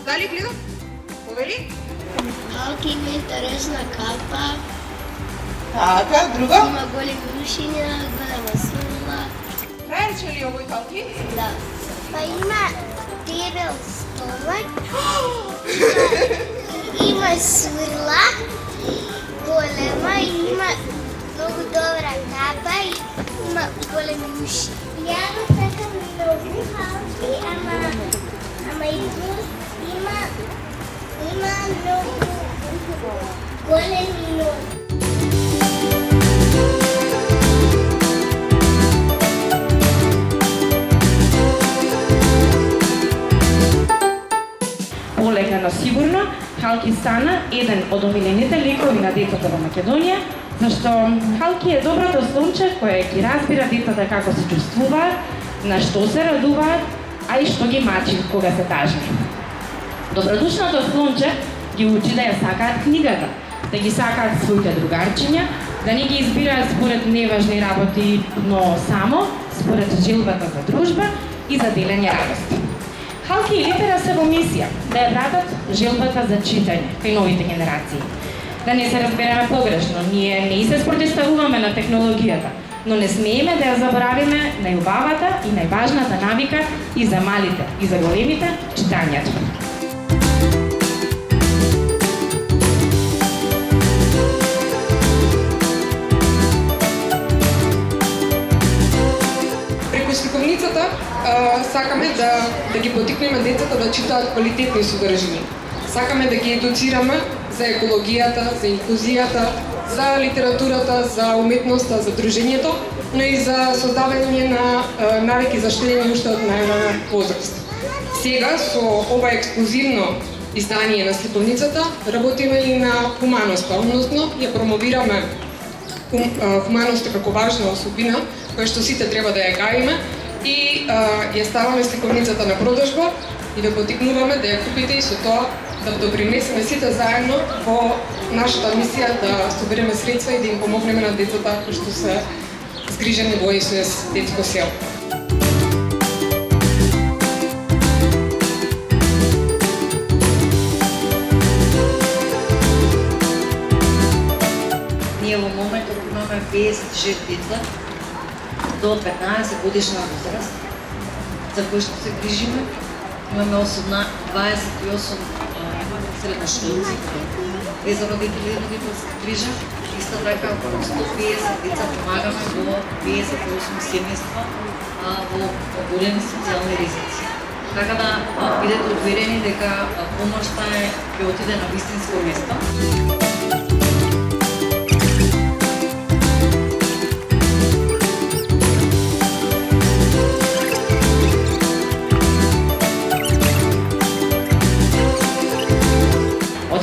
Дали гледам? Повели? Халки има интересна капа. Така, друго? Има големи ушиња, голема сурла. Траеше ли овој Халки? Да. Па има дебел стомак. Има сурла. Голема, има многу добра капа и има големи уши. Ја го сакам многу Халки, ама и има многу големи ноги. Полека, но сигурно, Халки стана еден од омилените ликови на децата во Македонија, зашто Халки е доброто слонче кое ги разбира децата како се чувствуваат, на што се радуваат, а и што ги мачи кога се тажни. Добродушното слонче ги учи да ја сакаат книгата, да ги сакаат своите другарчиња, да не ги избираат според неважни работи, но само според желбата за дружба и за делење радост. Халки и Литера се во мисија да ја вратат желбата за читање кај новите генерации. Да не се разбереме погрешно, ние не се спротивставуваме на технологијата, но не смееме да ја заборавиме најубавата и најважната навика и за малите, и за големите читањето. Преку сликовницата сакаме да ги потикнеме децата да читаат квалитетни содржини. Сакаме да ги едуцираме за екологијата, за инклузијата, за литературата, за уметноста, за дружењето, но и за создавање на навики за штедење уште од најрана возраст. Сега со ова ексклузивно издание на сликовницата работиме и на хуманоста, односно ја промовираме хуманоста како важна особина која што сите треба да ја гаиме и ја ставаме сликовницата на продажба и да потикнуваме да ја купите и со тоа да допринесеме сите заедно во нашата мисија да собереме средства и да им помогнеме на децата кои што се згрижени во СОС детско село. Ние во моментот имаме 56 деца до 15 годишна возраст, за кои што се грижиме. Имаме 28 средношколци, без родители и родителска грижа. Исто така околу 150 деца помагаме во 58 семејства во големи социјални ризици. Така да бидете уверени дека помошта ќе отиде на вистинско место.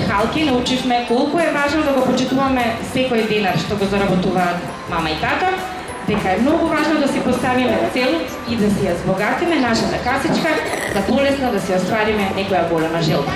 Халки научивме колку е важно да го почитуваме секој денар што го заработуваат мама и тата, дека е многу важно да си поставиме цел и да си ја збогатиме нашата касичка, за полесно да си оствариме некоја голема желба.